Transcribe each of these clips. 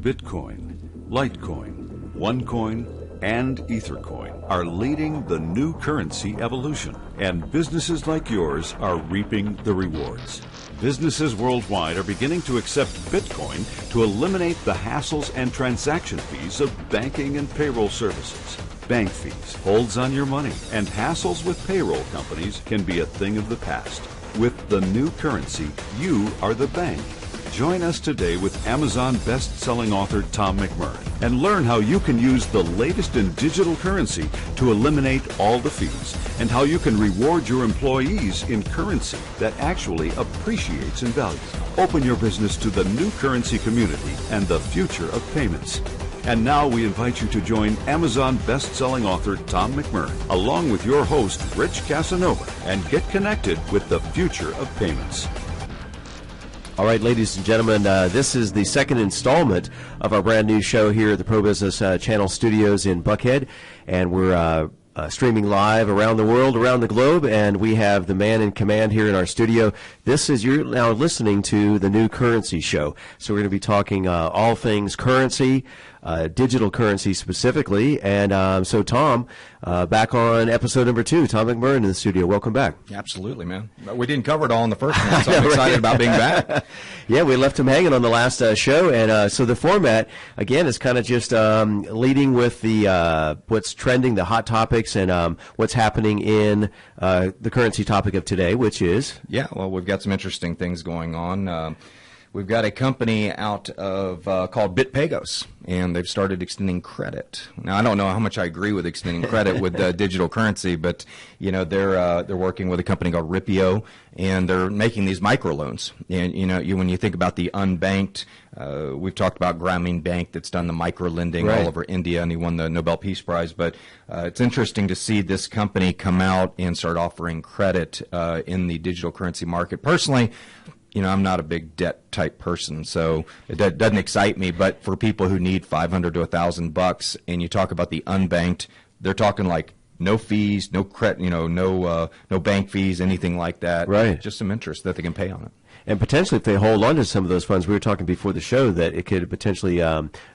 Bitcoin, Litecoin, OneCoin, and Ethercoin are leading the new currency evolution, and businesses like yours are reaping the rewards. Businesses worldwide are beginning to accept Bitcoin to eliminate the hassles and transaction fees of banking and payroll services. Bank fees, holds on your money, and hassles with payroll companies can be a thing of the past. With the new currency, you are the bank. Join us today with Amazon best-selling author Tom McMurrain and learn how you can use the latest in digital currency to eliminate all the fees and how you can reward your employees in currency that actually appreciates in value. Open your business to the new currency community and the future of payments. And now we invite you to join Amazon best-selling author Tom McMurrain along with your host Rich Casanova and get connected with the future of payments. All right, ladies and gentlemen, this is the second installment of our brand new show here at the Pro Business Channel studios in Buckhead, and we're streaming live around the world, around the globe, and we have the man in command here in our studio. You're now listening to the New Currency Show. So we're going to be talking all things currency, digital currency specifically. And so Tom, back on episode number 2, Tom McMurrain in the studio. Welcome back. Absolutely, man. We didn't cover it all in the first one, so I'm excited about being back. Yeah, we left him hanging on the last show. And so the format, again, is kind of just leading with the what's trending, the hot topics, and what's happening in the currency topic of today, which is? Yeah, well, we've got some interesting things going on. We've got a company out of called BitPagos, and they've started extending credit. Now, I don't know how much I agree with extending credit with digital currency, but you know they're working with a company called Ripio, and they're making these microloans. And you know, when you think about the unbanked, we've talked about Grameen Bank that's done the micro-lending all over India, and he won the Nobel Peace Prize. But it's interesting to see this company come out and start offering credit in the digital currency market. Personally, you know, I'm not a big debt type person, so it doesn't excite me. But for people who need $500 to $1,000, and you talk about the unbanked, they're talking like no fees, no credit, you know, no bank fees, anything like that. Right. Just some interest that they can pay on it. And potentially, if they hold on to some of those funds, we were talking before the show that it could potentially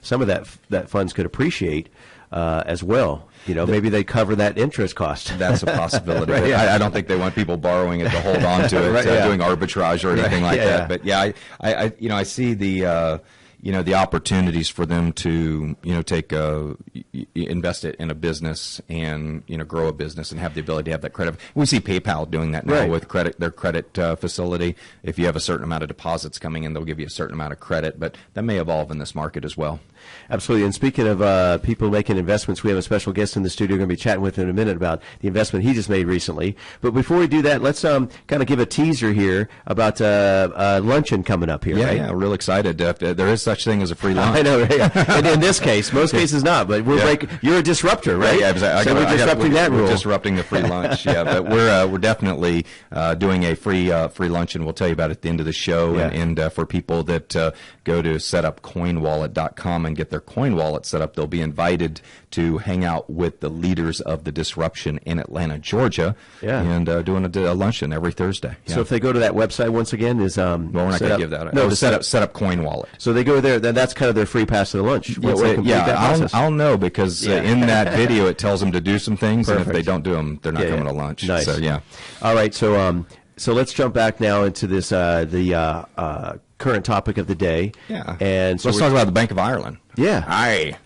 some of that funds could appreciate as well. You know, maybe they cover that interest cost. That's a possibility. Right, yeah. I don't think they want people borrowing it to hold on to it, doing arbitrage or anything like that. But yeah, I see the the opportunities for them to take invest it in a business and grow a business and have the ability to have that credit. We see PayPal doing that now with their credit facility. If you have a certain amount of deposits coming in, they'll give you a certain amount of credit. But that may evolve in this market as well. Absolutely. And speaking of people making investments, we have a special guest in the studio we're going to be chatting with in a minute about the investment he just made recently. But before we do that, let's kind of give a teaser here about luncheon coming up here. Yeah, right? Yeah, real excited. There is such thing as a free lunch. I know. Right? And in this case, most cases not. But you're a disruptor, right? Yeah, so we're disrupting that rule. We're disrupting the free lunch. Yeah, but we're definitely doing a free luncheon. We'll tell you about it at the end of the show. Yeah. And for people that go to setupcoinwallet.com and get their coin wallet set up, they'll be invited to hang out with the leaders of the disruption in Atlanta, Georgia, and doing a luncheon every Thursday. Yeah. So if they go to that website once again, is well, we're not going to give that. No, set up coin wallet. So they go there, then that's kind of their free pass to the lunch. I'll know because in that video it tells them to do some things, and if they don't do them, they're not coming to lunch. Nice. So all right. So let's jump back now into this the current topic of the day. Yeah. And so let's talk about the Bank of Ireland. Yeah. Aye.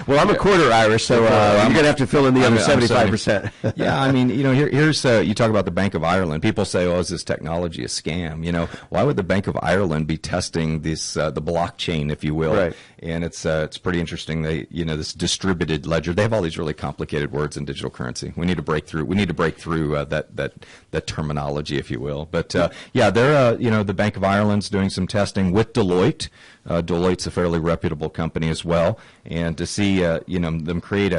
Well, I'm a quarter Irish, so you're going to have to fill in the other 75%. Yeah, I mean, here's you talk about the Bank of Ireland. People say, "Oh, is this technology a scam?" Why would the Bank of Ireland be testing this the blockchain, if you will? Right. And it's pretty interesting. They this distributed ledger. They have all these really complicated words in digital currency. We need to break through. That terminology, if you will. But they're the Bank of Ireland's doing some testing with Deloitte. Deloitte's a fairly reputable company as well, and to see them create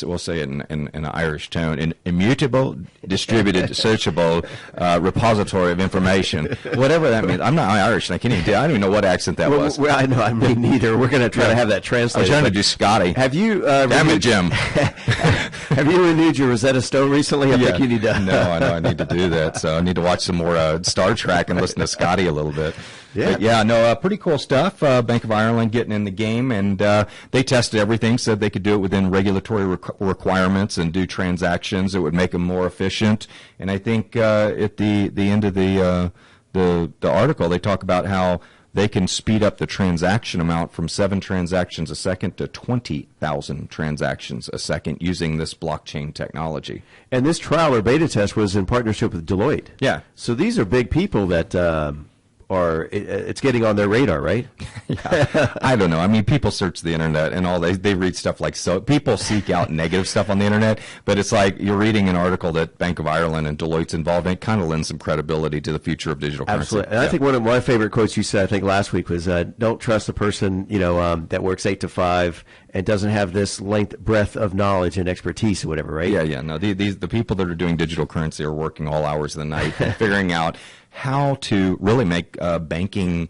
we'll say it in an Irish tone, an immutable, distributed, searchable repository of information, whatever that means. I'm not Irish, and I don't even know what accent that was. Well, I know, I mean, neither. We're going to try to have that translated. I'm trying to do Scotty. Have you? Damn it, Jim. Have you renewed your Rosetta Stone recently? I think you need to. No, I know I need to do that. So I need to watch some more Star Trek and listen to Scotty a little bit. Yeah. But yeah, no, pretty cool stuff. Bank of Ireland getting in the game, and they tested everything, said they could do it within regulatory requirements and do transactions that would make them more efficient. And I think at the end of the article, they talk about how they can speed up the transaction amount from 7 transactions a second to 20,000 transactions a second using this blockchain technology. And this trial or beta test was in partnership with Deloitte. Yeah. So these are big people that it's getting on their radar, right? Yeah. I don't know. I mean, people search the internet and all they read stuff like, so people seek out negative stuff on the internet, but it's like you're reading an article that Bank of Ireland and Deloitte's involved in. It kind of lends some credibility to the future of digital currency. Absolutely. And I think one of my favorite quotes you said, I think last week, was don't trust the person, that works 8 to 5 and doesn't have this breadth of knowledge and expertise or whatever, right? Yeah. No, the people that are doing digital currency are working all hours of the night and figuring out how to really make banking,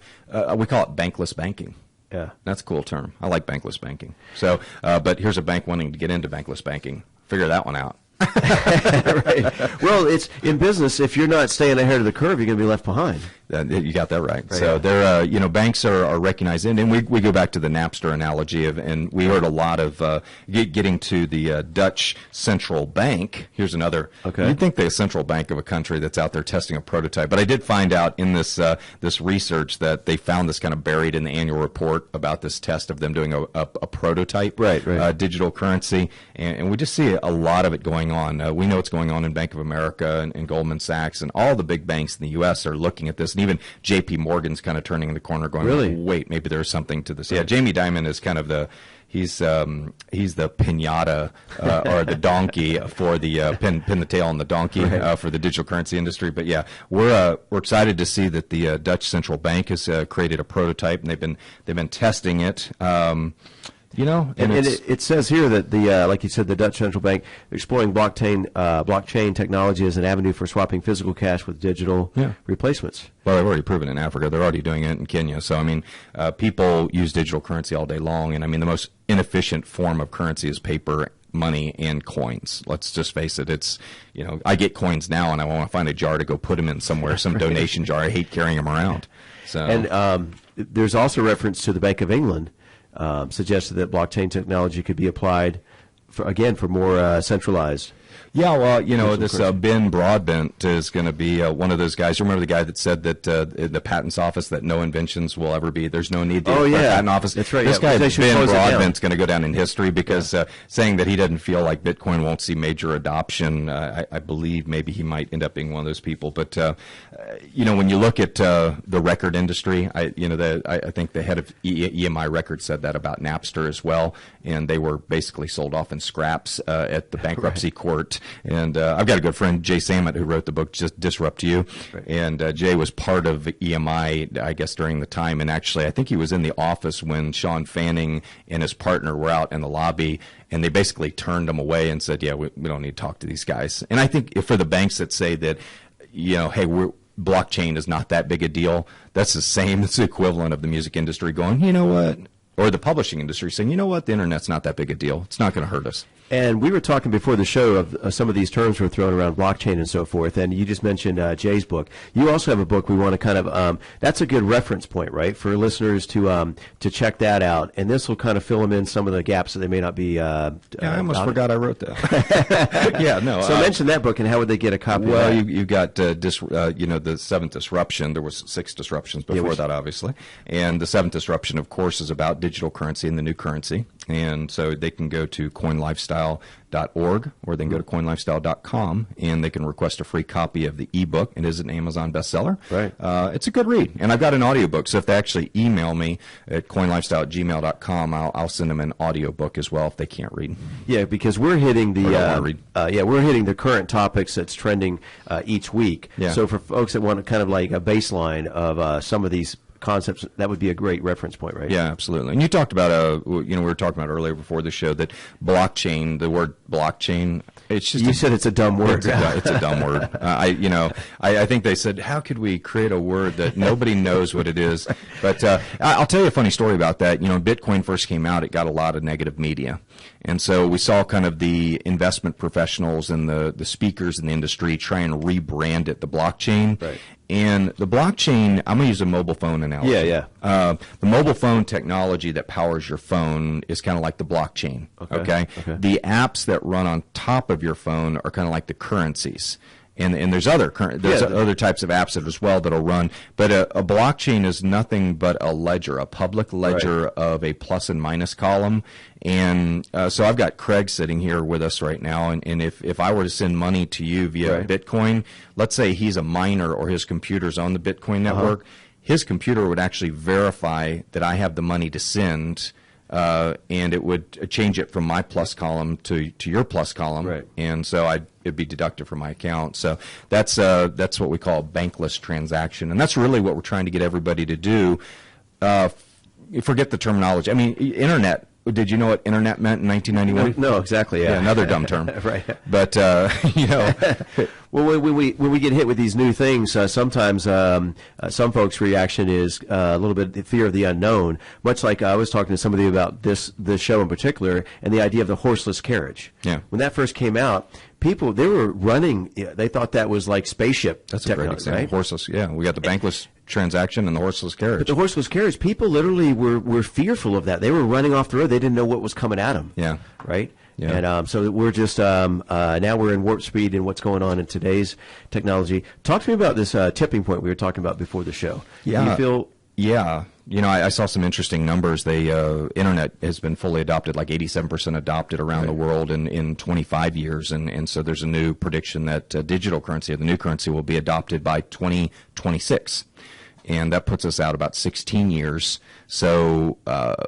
we call it bankless banking. Yeah. That's a cool term. I like bankless banking. So, but here's a bank wanting to get into bankless banking. Figure that one out. Right. Well, it's in business. If you're not staying ahead of the curve, you're going to be left behind. You got that right. So they're, banks are recognizing, and we go back to the Napster analogy and we heard a lot of getting to the Dutch central bank. Here's another. Okay. You'd think the central bank of a country that's out there testing a prototype, but I did find out in this research that they found this kind of buried in the annual report about this test of them doing a prototype, digital currency, and we just see a lot of it going on. We know what's going on in Bank of America and Goldman Sachs, and all the big banks in the U.S. are looking at this. And even J.P. Morgan's kind of turning the corner, going, really? Wait, maybe there's something to this. Yeah, Jamie Dimon is kind of he's the pinata or the donkey for the pin the tail on the donkey for the digital currency industry. But yeah, we're excited to see that the Dutch central bank has created a prototype, and they've been testing it. And it says here that like you said, the Dutch central bank exploring blockchain technology as an avenue for swapping physical cash with digital replacements. Well, they've already proven it in Africa. They're already doing it in Kenya. So, I mean, people use digital currency all day long, and I mean, the most inefficient form of currency is paper money and coins. Let's just face it. It's, I get coins now, and I want to find a jar to go put them in somewhere, some donation jar. I hate carrying them around. So, and there's also reference to the Bank of England. Suggested that blockchain technology could be applied for more centralized. Yeah, well, this Ben Broadbent is going to be one of those guys. You remember the guy that said that in the patents office that no inventions will ever be, there's no need to a patent office. That's right. This guy, Ben Broadbent's going to go down in history because saying that he doesn't feel like Bitcoin won't see major adoption. I believe maybe he might end up being one of those people. But, when you look at the record industry, I think the head of EMI Records said that about Napster as well, and they were basically sold off in scraps at the bankruptcy court. And I've got a good friend, Jay Sammet, who wrote the book Just Disrupt You. Right. And Jay was part of EMI, I guess, during the time. And actually, I think he was in the office when Sean Fanning and his partner were out in the lobby. And they basically turned him away and said, we don't need to talk to these guys. And I think for the banks that say that, hey, blockchain is not that big a deal, that's the equivalent of the music industry going, you know what? Or the publishing industry saying, you know what, the internet's not that big a deal. It's not going to hurt us. And we were talking before the show of some of these terms were thrown around, blockchain and so forth, and you just mentioned Jay's book. You also have a book we want to kind of, that's a good reference point, right, for listeners to check that out, and this will kind of fill them in some of the gaps that they may not be. I almost forgot I wrote that. Yeah, no. So mention that book, and how would they get a copy of that? Well, you got, the seventh disruption. There was 6 disruptions before that, obviously. And the 7th disruption, of course, is about digital currency and the new currency. And so they can go to coinlifestyle.org or they can go to coinlifestyle.com and they can request a free copy of the ebook. It is an Amazon bestseller. Right. It's a good read. And I've got an audiobook. So if they actually email me at coinlifestyle@gmail.com, I'll send them an audiobook as well if they can't read. Yeah, because we're hitting we're hitting the current topics that's trending each week. Yeah. So for folks that want kind of like a baseline of some of these concepts, that would be a great reference point, right? Yeah, absolutely. And you talked about, we were talking about earlier before the show that blockchain, the word blockchain, it's just. You said it's a dumb word. It's a dumb word. I think they said, how could we create a word that nobody knows what it is? But I'll tell you a funny story about that. Bitcoin first came out, it got a lot of negative media. And so we saw kind of the investment professionals and the speakers in the industry try and rebrand it, the blockchain. Right. And the blockchain, I'm going to use a mobile phone analogy. Yeah. The mobile phone technology that powers your phone is kind of like the blockchain. Okay. The apps that run on top of your phone are kind of like the currencies. And there's other other types of apps as well that'll run, but a blockchain is nothing but a ledger, a public ledger of a plus and minus column. And so I've got Craig sitting here with us right now, and if I were to send money to you via Bitcoin, let's say he's a miner or his computer's on the Bitcoin network, his computer would actually verify that I have the money to send. And it would change it from my plus column to your plus column, and so it'd be deducted from my account. So that's what we call a bankless transaction, and that's really what we're trying to get everybody to do. Forget the terminology. I mean, internet. Did you know what internet meant in 1991? No, exactly. Yeah, another dumb term. Right. But you know, well, when we get hit with these new things, sometimes some folks' reaction is a little bit the fear of the unknown. Much like I was talking to somebody about this show in particular, and the idea of the horseless carriage. Yeah. When that first came out, people they were running. They thought that was like spaceship. That's a great example. Right? Horseless. Yeah, we got the bankless transaction and the horseless carriage. But the horseless carriage, people literally were fearful of that. They were running off the road. They didn't know what was coming at them. Yeah. Right? Yeah. And so we're just now we're in warp speed in what's going on in today's technology. Talk to me about this tipping point we were talking about before the show. Yeah. Do you feel... Yeah. You know, I saw some interesting numbers. The internet has been fully adopted, like 87% adopted around the world in 25 years. And so there's a new prediction that digital currency, or the new currency, will be adopted by 2026. And that puts us out about 16 years. So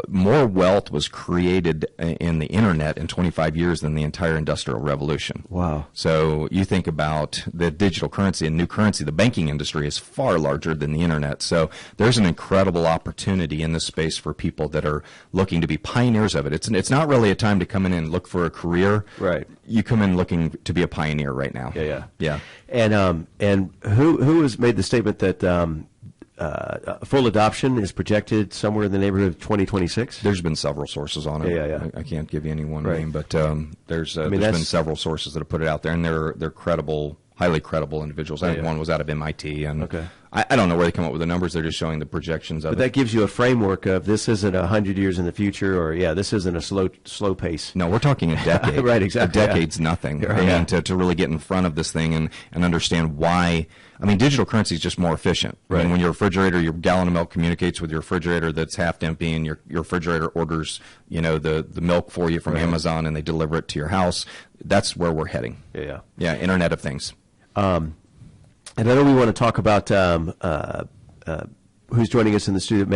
more wealth was created in the internet in 25 years than the entire industrial revolution. Wow. So you think about the digital currency and new currency, the banking industry is far larger than the internet. So there's an incredible opportunity in this space for people that are looking to be pioneers of it. It's not really a time to come in and look for a career. Right. You come in looking to be a pioneer right now. Yeah. And who has made the statement that full adoption is projected somewhere in the neighborhood of 2026? There's been several sources on it. Yeah. I can't give you any one name, but there's been several sources that have put it out there, and they're credible, highly credible individuals. I think one was out of MIT, and I don't know where they come up with the numbers. They're just showing the projections of it. But that gives you a framework of this isn't 100 years in the future, or this isn't a slow pace. No, we're talking a decade. Right, exactly. A decade's nothing. Right. I mean, to really get in front of this thing and understand why. I mean, digital currency is just more efficient. Right. I mean, when your refrigerator, your gallon of milk communicates with your refrigerator that's half empty, and your refrigerator orders, the milk for you from Amazon, and they deliver it to your house. That's where we're heading. Yeah. Internet of Things. And I know we want to talk about who's joining us in the studio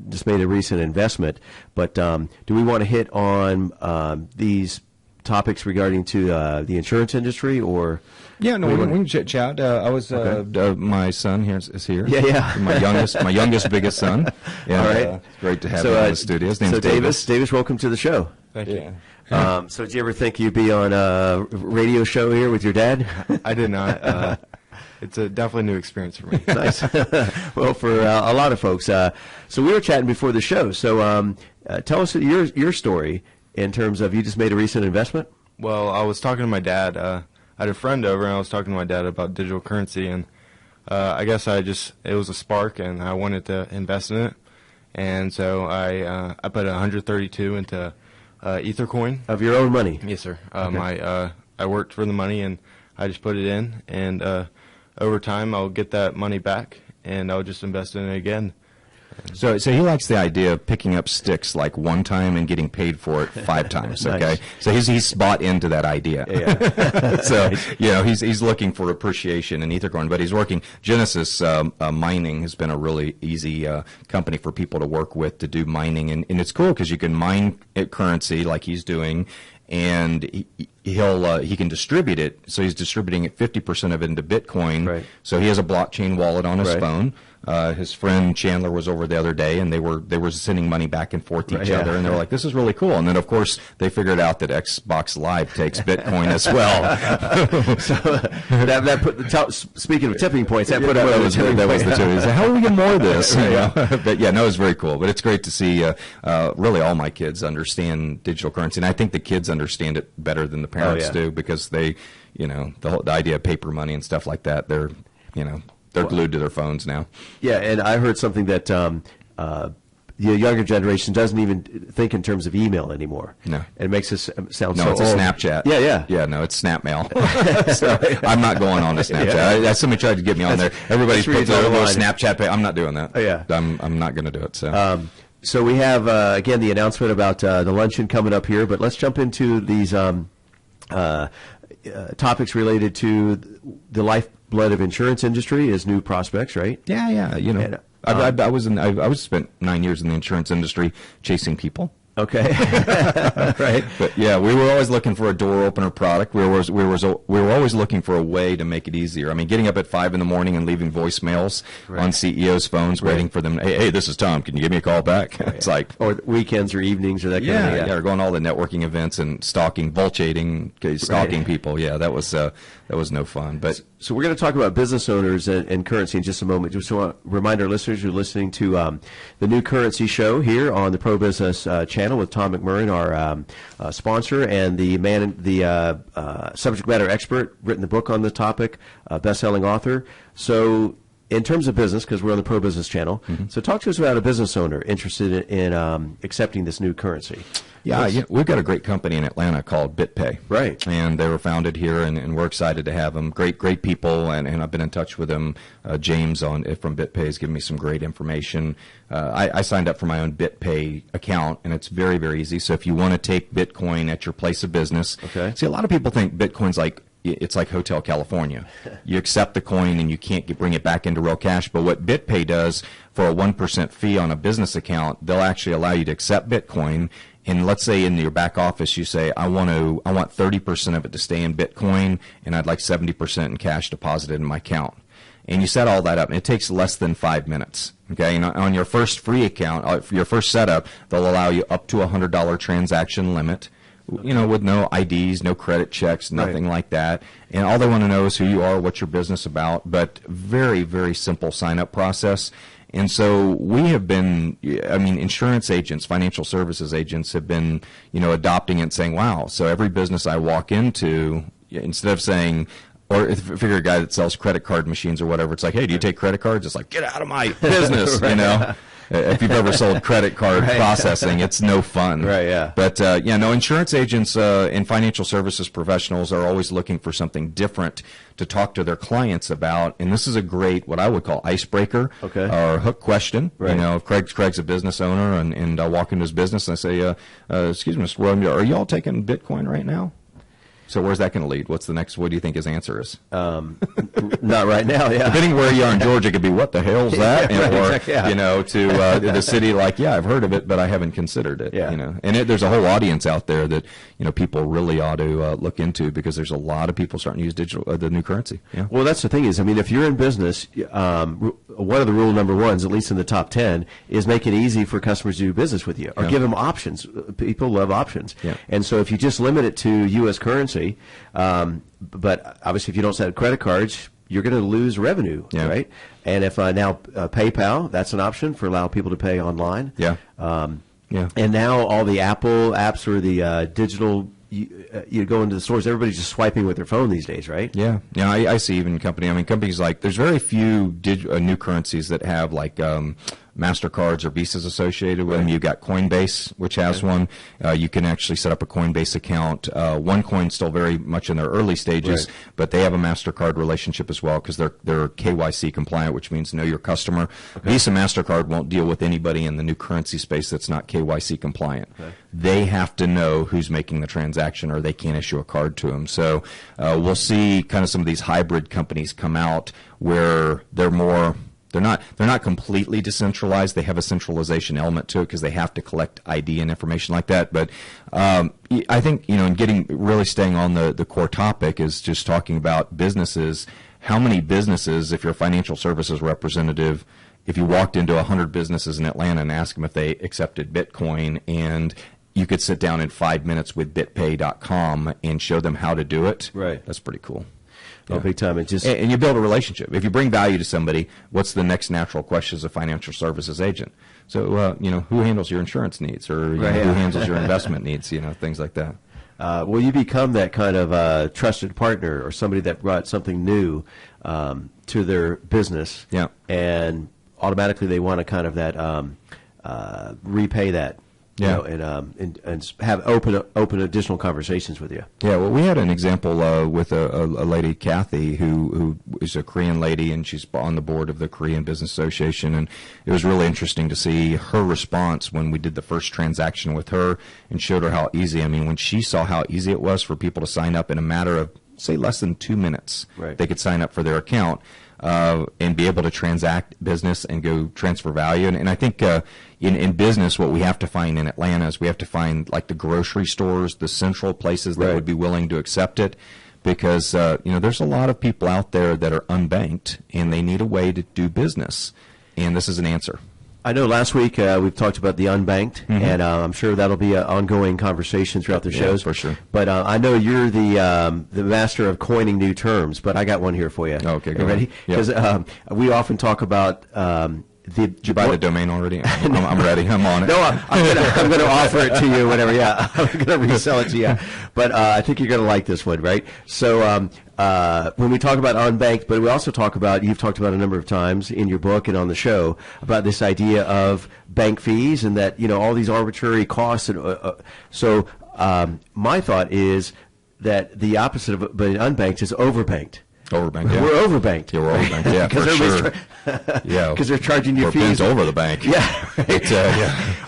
just made a recent investment, but do we want to hit on these topics regarding to the insurance industry, or? Yeah, no, we can chat. I was my son here is here. Yeah. my youngest, biggest son. Yeah, all right. It's great to have him in the studio. His name's Davis. Davis, welcome to the show. Thank you. So did you ever think you'd be on a radio show here with your dad? I did not. It's a definitely new experience for me. Nice. Well, for a lot of folks. So we were chatting before the show. So tell us your story in terms of you just made a recent investment. Well, I was talking to my dad. I had a friend over, and I was talking to my dad about digital currency, and I guess it was a spark, and I wanted to invest in it. And so I put 132 into EtherCoin. Of your own money? Yes, sir. I worked for the money, and I just put it in, and over time I'll get that money back, and I'll just invest in it again. So he likes the idea of picking up sticks like one time and getting paid for it 5 times. Okay, Nice. So he's bought into that idea. Yeah. So he's looking for appreciation in EtherCoin, but he's working. Genesis Mining has been a really easy company for people to work with to do mining, and it's cool because you can mine currency like he's doing. And he can distribute it, so he's distributing it 50% of it into Bitcoin. Right. So he has a blockchain wallet on his phone. His friend Chandler was over the other day, and they were sending money back and forth to each other, and they were like, "This is really cool." And then, of course, they figured out that Xbox Live takes Bitcoin as well. Speaking of tipping points, that was the two. He said, "How are we getting more of this?" But yeah, no, it was very cool. But it's great to see really all my kids understand digital currency, and I think the kids understand it better than the parents do, because they, the idea of paper money and stuff like that, they're glued to their phones now. Yeah, and I heard something that the younger generation doesn't even think in terms of email anymore. No. And it makes us sound no, so it's old. a Snapchat. Yeah. Yeah, no, it's Snapmail. So I'm not going on to Snapchat. Somebody tried to get me on there. Everybody's put their little Snapchat pay. I'm not doing that. Oh, yeah. I'm not going to do it. So. So we have, again, the announcement about the luncheon coming up here, but let's jump into these topics related to the lifeblood of insurance industry is new prospects, right? Yeah. And, I was spent 9 years in the insurance industry chasing people. Okay. Right. But yeah, we were always looking for a door opener product. We were always looking for a way to make it easier. I mean, getting up at 5 in the morning and leaving voicemails on CEOs' phones, waiting for them. Hey, this is Tom. Can you give me a call back? It's like, or weekends or evenings or that kind of thing. Yeah, or going to all the networking events and stalking people. Yeah, that was no fun. But so we're going to talk about business owners and currency in just a moment. Just want to remind our listeners you're listening to the New Currency Show here on the Pro Business channel with Tom McMurrain, our sponsor, and the subject matter expert, written the book on the topic, best-selling author. So in terms of business, because we're on the Pro Business channel, so talk to us about a business owner interested in accepting this new currency. Yeah, we've got a great company in Atlanta called BitPay. Right. And they were founded here, and we're excited to have them. Great people, and I've been in touch with them. James from BitPay has given me some great information. I signed up for my own BitPay account, and it's very, very easy. So if you want to take Bitcoin at your place of business, see, a lot of people think Bitcoin's like Hotel California. You accept the coin and you can't bring it back into real cash. But what BitPay does, for a 1% fee on a business account, they'll actually allow you to accept Bitcoin. And let's say in your back office you say, I want 30% of it to stay in Bitcoin, and I'd like 70% in cash deposited in my account. And you set all that up, and it takes less than 5 minutes. Okay, and on your first free account, your first setup, they'll allow you up to $100 transaction limit. With no IDs, no credit checks, nothing like that. And all they want to know is who you are, what's your business about, but very, very simple sign-up process. And so we have been, insurance agents, financial services agents have been, adopting it and saying, wow, so every business I walk into, instead of saying, or if you figure a guy that sells credit card machines or whatever, it's like, hey, do you take credit cards? It's like, get out of my business, If you've ever sold credit card processing, it's no fun. Right, yeah. But, insurance agents and financial services professionals are always looking for something different to talk to their clients about. And this is a great, what I would call icebreaker or hook question. Right. If Craig's a business owner and I walk into his business and I say, excuse me, Mr. William, are you all taking Bitcoin right now? So where's that going to lead? What's the next? What do you think his answer is? Not right now. Yeah. Depending where you are in Georgia, it could be what the hell's that? To the city, like, yeah, I've heard of it, but I haven't considered it. Yeah. And there's a whole audience out there that people really ought to look into, because there's a lot of people starting to use the new currency. Yeah. Well, that's the thing is, if you're in business, one of the rule number ones, at least in the top 10, is make it easy for customers to do business with you, or give them options. People love options. Yeah. And so if you just limit it to U.S. currency, but obviously if you don't set credit cards, you're going to lose revenue, right? And if now PayPal, that's an option for allowing people to pay online. Yeah. And now all the Apple apps or the digital, you go into the stores, everybody's just swiping with their phone these days, right? Yeah. Yeah, I see even companies like, there's very few new currencies that have like MasterCards or Visas associated with them. You've got Coinbase, which has one. You can actually set up a Coinbase account. OneCoin still very much in their early stages, but they have a MasterCard relationship as well, because they're KYC compliant, which means know your customer. Visa, MasterCard won't deal with anybody in the new currency space that's not KYC compliant. They have to know who's making the transaction, or they can't issue a card to them. So we'll see kind of some of these hybrid companies come out where they're not completely decentralized. They have a centralization element to it because they have to collect ID and information like that. But I think, in really staying on the core topic is just talking about businesses. How many businesses, if you're a financial services representative, if you walked into 100 businesses in Atlanta and asked them if they accepted Bitcoin, and you could sit down in 5 minutes with bitpay.com and show them how to do it, right? That's pretty cool. Oh, big time. It just and you build a relationship. If you bring value to somebody, what's the next natural question as a financial services agent? So, who handles your insurance needs, or who handles your investment needs, things like that. Well, you become that kind of trusted partner, or somebody that brought something new to their business, and automatically they want to kind of that repay that. And have open additional conversations with you. Yeah, well, we had an example with a lady, Kathy, who is a Korean lady, and she's on the board of the Korean Business Association, and it was really interesting to see her response when we did the first transaction with her and showed her how easy. I mean, when she saw how easy it was for people to sign up in a matter of, say, less than 2 minutes, they could sign up for their account. And be able to transact business and go transfer value. And I think in business, what we have to find in Atlanta is we have to find like the grocery stores, the central places that would be willing to accept it, because there's a lot of people out there that are unbanked and they need a way to do business, and this is an answer. I know last week we've talked about the unbanked, and I'm sure that'll be an ongoing conversation throughout the shows. For sure. But I know you're the master of coining new terms, but I got one here for you. Okay, go ready? Because we often talk about did you buy the domain already? I'm ready. I'm on it. No, I'm going to offer it to you, whatever. Yeah, I'm going to resell it to you. But I think you're going to like this one, right? So when we talk about unbanked, but we also talk about, you've talked about a number of times in your book and on the show, about this idea of bank fees and that, all these arbitrary costs. And so my thought is that the opposite of being unbanked is overbanked. Overbanked, yeah. We're overbanked. Yeah, we're overbanked, yeah, for sure. Because they're charging you fees. We're bent over the bank. Yeah.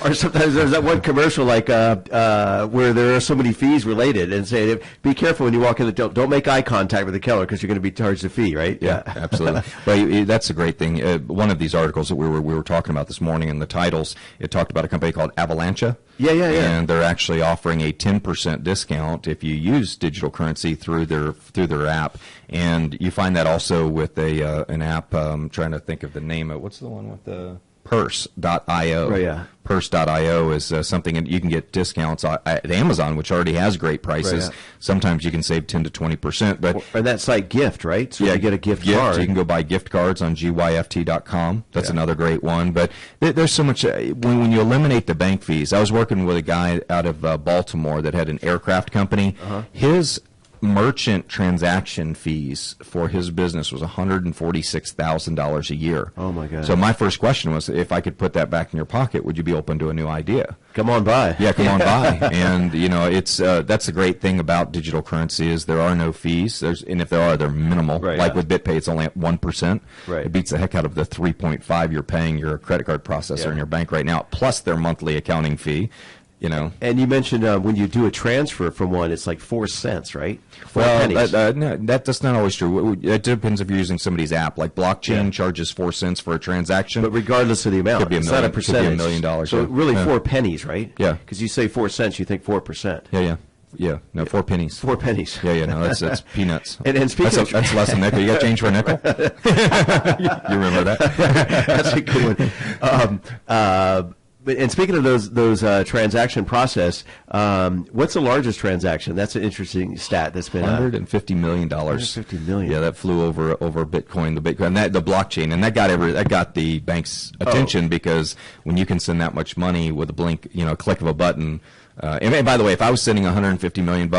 Or sometimes there's that one commercial like where there are so many fees related, and say, be careful when you walk in the door. Don't make eye contact with the teller because you're going to be charged a fee, right? Yeah, absolutely. But that's a great thing. One of these articles that we were talking about this morning in the titles, it talked about a company called Avalancha. Yeah. And they're actually offering a 10% discount if you use digital currency through their app. And you find that also with an app. I'm trying to think of the name of what's the one with the Purse.io. Right, yeah. Purse.io is something, and you can get discounts at Amazon, which already has great prices. Right, yeah. Sometimes you can save 10 to 20%. But and that site Gift, right? So you get a gift card. So you can go buy gift cards on gyft.com. That's another great one. But there's so much when you eliminate the bank fees. I was working with a guy out of Baltimore that had an aircraft company. His merchant transaction fees for his business was $146,000 a year. Oh my God! So my first question was, if I could put that back in your pocket, would you be open to a new idea? Come on by. Yeah, come on by. And it's that's the great thing about digital currency is there are no fees. And if there are, they're minimal. Right, like with BitPay, it's only at 1%. Right. It beats the heck out of the 3.5 you're paying your credit card processor in your bank right now, plus their monthly accounting fee. And you mentioned when you do a transfer from one, it's like 4 cents, right? 4 well, pennies. that's not always true. It depends if you're using somebody's app. Like blockchain charges 4 cents for a transaction. But regardless of the amount, could be it's not a percentage. Could be $1 million. So really 4 pennies, right? Yeah. Because you say 4 cents, you think 4%. Yeah. No, 4 pennies. 4 pennies. Yeah. No, that's peanuts. And speaking of that's less than a nickel. You got change for a nickel? You remember that? That's a good one. And speaking of those transaction process, what's the largest transaction? That's an interesting stat. That's been $150 million. $150 million. Yeah, that flew over Bitcoin, the blockchain, and that got the bank's attention because when you can send that much money with a blink, a click of a button. And by the way, if I was sending $150 million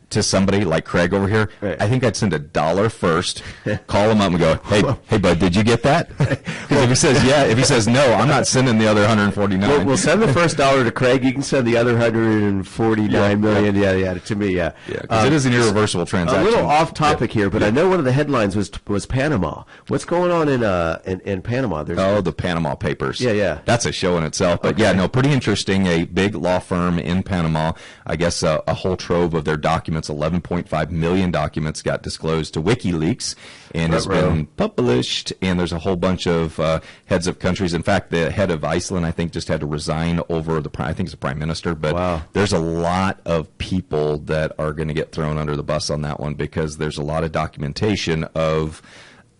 to somebody like Craig over here, I think I'd send $1 first, call him up and go, hey bud, did you get that? Because if he says if he says no, I'm not sending the other 149. We'll send the first $1 to Craig. You can send the other 149 million. Yeah, to me, Yeah, because it is an irreversible transaction. A little off topic here, but I know one of the headlines was Panama. What's going on in Panama? The Panama Papers. Yeah. That's a show in itself. But pretty interesting. A big law firm in Panama, I guess a whole trove of their documents, 11.5 million documents got disclosed to WikiLeaks and has been published, and there's a whole bunch of heads of countries. In fact, the head of Iceland, I think, just had to resign over I think it's the prime minister, but there's a lot of people that are going to get thrown under the bus on that one because there's a lot of documentation of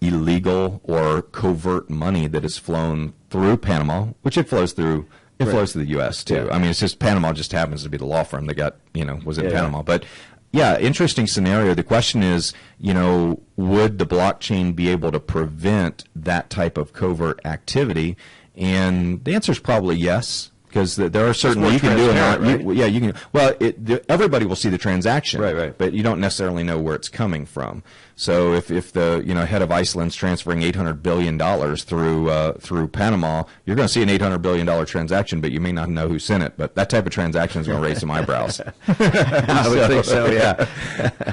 illegal or covert money that has flown through Panama, which it flows through. It flows to the U.S. too. Yeah. I mean, it's just Panama just happens to be the law firm that got, was in Panama. But yeah, interesting scenario. The question is, would the blockchain be able to prevent that type of covert activity? And the answer is probably yes. Because there are certain you can do it. Right? You can. Well, everybody will see the transaction, right. But you don't necessarily know where it's coming from. So if the head of Iceland's transferring $800 billion through Panama, you're going to see an $800 billion transaction, but you may not know who sent it. But that type of transaction is going to raise some eyebrows. I would think so. Yeah.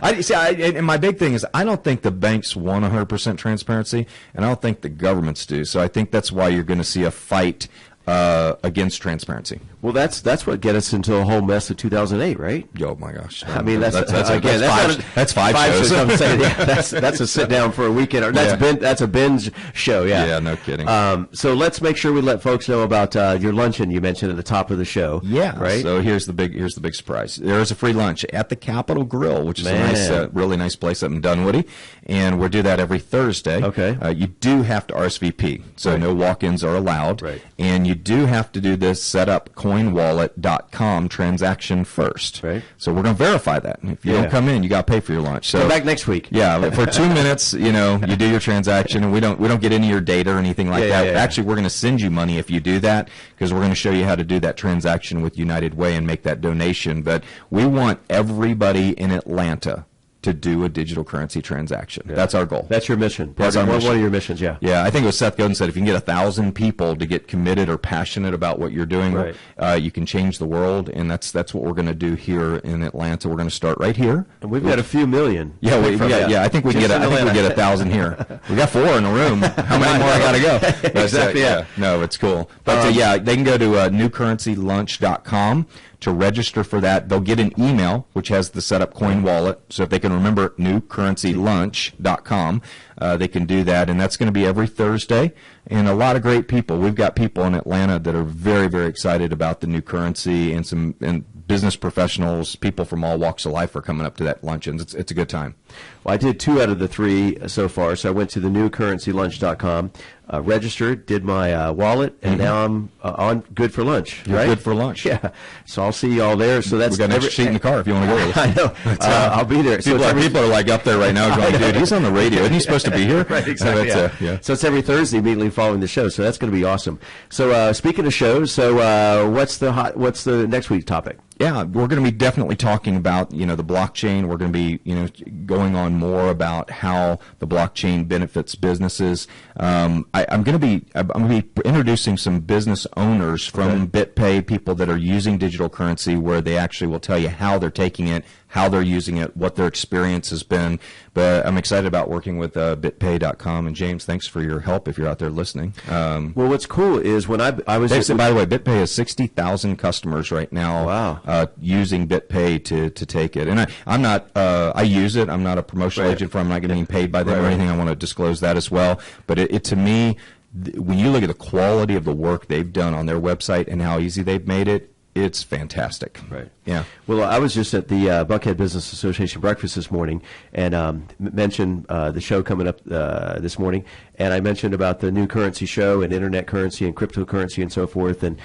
And my big thing is I don't think the banks want 100% transparency, and I don't think the governments do. So I think that's why you're going to see a fight against transparency. Well, that's what get us into a whole mess of 2008, right? Oh my gosh! I mean, that's five shows. I'm saying, that's a sit down for a weekend, or that's a binge show. Yeah. Yeah, no kidding. So let's make sure we let folks know about your luncheon you mentioned at the top of the show. Yeah. Right. So here's the big surprise. There is a free lunch at the Capitol Grill, which is a nice, really nice place up in Dunwoody, and we'll do that every Thursday. Okay. You do have to RSVP, so no walk-ins are allowed. Right. And you do have to do this setup coinwallet.com transaction first. Right. So we're going to verify that. If you don't come in, you got to pay for your lunch. So come back next week. Yeah, for 2 minutes, you do your transaction, and we don't get any of your data or anything like that. Yeah. Actually, we're going to send you money if you do that, because we're going to show you how to do that transaction with United Way and make that donation. But we want everybody in Atlanta to do a digital currency transaction. Yeah. That's our goal. That's your mission. That's our mission. One of your missions, yeah. Yeah, I think it was Seth Godin said if you can get 1,000 people to get committed or passionate about what you're doing, you can change the world, and that's what we're going to do here in Atlanta. We're going to start right here. And we've got a few million. Yeah, I think we can get 1,000 here. We got 4 in the room. How many more I got to go? Exactly. No, it's cool. But they can go to newcurrencylunch.com. To register for that, they'll get an email which has the setup coin wallet. So if they can remember newcurrencylunch.com, they can do that, and that's going to be every Thursday. And a lot of great people. We've got people in Atlanta that are very, very excited about the new currency, and business professionals, people from all walks of life are coming up to that luncheon. It's a good time. Well, I did 2 out of the 3 so far. So I went to the newcurrencylunch.com, registered, did my wallet, and now I'm on good for lunch. You're good for lunch. Yeah. So I'll see you all there. So that's we got an extra seat in the car if you want to go with us. I know. I'll be there. People are like up there right now going, dude, he's on the radio. Isn't he supposed to be here? Right, exactly. So it's every Thursday immediately following the show. So that's going to be awesome. So speaking of shows, so what's the next week's topic? Yeah, we're going to be definitely talking about, the blockchain. We're going to be, going on more about how the blockchain benefits businesses. I'm going to be introducing some business owners from BitPay, people that are using digital currency, where they actually will tell you how they're taking it, how they're using it, what their experience has been. But I'm excited about working with BitPay.com. And James, thanks for your help if you're out there listening. Well, what's cool is when I was... by the way, BitPay has 60,000 customers right now. Wow. Using BitPay to take it. And I'm not, I use it. I'm not a promotional agent for them. I'm not getting paid by them or anything. I want to disclose that as well. But it to me, when you look at the quality of the work they've done on their website and how easy they've made it, it's fantastic. Right. Yeah. Well, I was just at the Buckhead Business Association breakfast this morning, and mentioned the show coming up this morning, and I mentioned about the new currency show and internet currency and cryptocurrency and so forth. And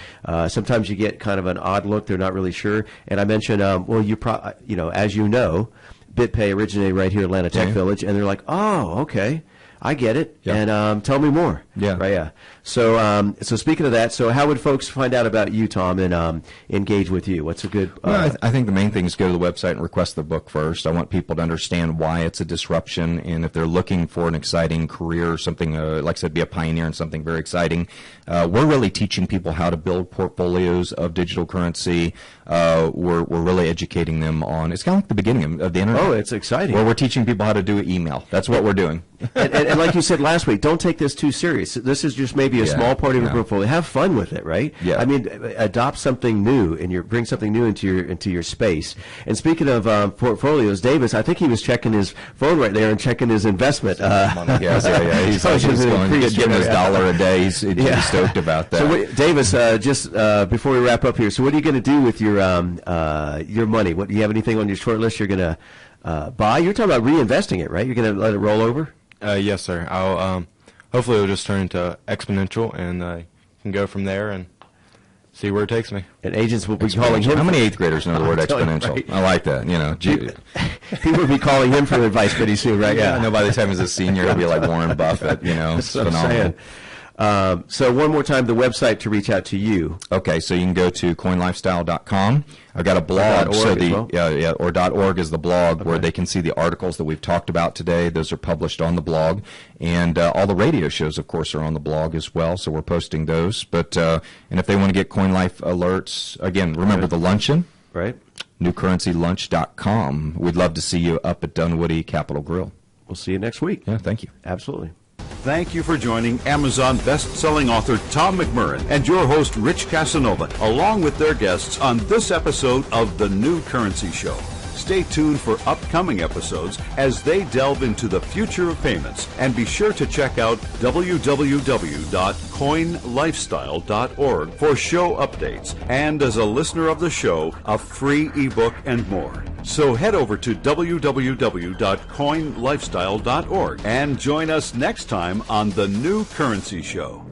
sometimes you get kind of an odd look; they're not really sure. And I mentioned, as you know, BitPay originated right here in Atlanta Tech Village, and they're like, "Oh, okay." I get it, and tell me more. Yeah. Right, yeah. So, so speaking of that, so how would folks find out about you, Tom, and engage with you? What's a good... Well, I think the main thing is go to the website and request the book first. I want people to understand why it's a disruption, and if they're looking for an exciting career, something, like I said, be a pioneer in something very exciting. We're really teaching people how to build portfolios of digital currency. We're really educating them on... It's kind of like the beginning of the internet. Oh, it's exciting. Where we're teaching people how to do email. That's what we're doing. And like you said last week, don't take this too serious. This is just maybe a small part of your portfolio. Have fun with it, right? Yeah. I mean, adopt something new and bring something new into your space. And speaking of portfolios, Davis, I think he was checking his phone right there and checking his investment. He's going to give him his $1 a day. He's stoked about that. So, Davis, just before we wrap up here, so what are you going to do with your money? What do you have anything on your short list you're going to buy? You're talking about reinvesting it, right? You're going to let it roll over? Yes, sir. I'll hopefully it'll just turn into exponential, and can go from there and see where it takes me. And agents will be calling him. How many eighth graders know the word exponential? Right. I like that. People will be calling him for advice pretty soon, right? Yeah. I know by the time he's a senior, he'll be like Warren Buffett. It's That's what I'm phenomenal. saying. So one more time, the website to reach out to you. Okay, so you can go to coinlifestyle.com. I've got a blog, .org so as well? or .org is the blog where they can see the articles that we've talked about today. Those are published on the blog, and all the radio shows, of course, are on the blog as well. So we're posting those. But and if they want to get Coin Life alerts, again, remember the luncheon, Right. newcurrencylunch.com. We'd love to see you up at Dunwoody Capitol Grill. We'll see you next week. Yeah, thank you. Absolutely. Thank you for joining Amazon best-selling author Tom McMurrain and your host Rich Casanova, along with their guests on this episode of The New Currency Show. Stay tuned for upcoming episodes as they delve into the future of payments, and be sure to check out www.coinlifestyle.org for show updates, and as a listener of the show, a free ebook and more. So head over to www.coinlifestyle.org and join us next time on The New Currency Show.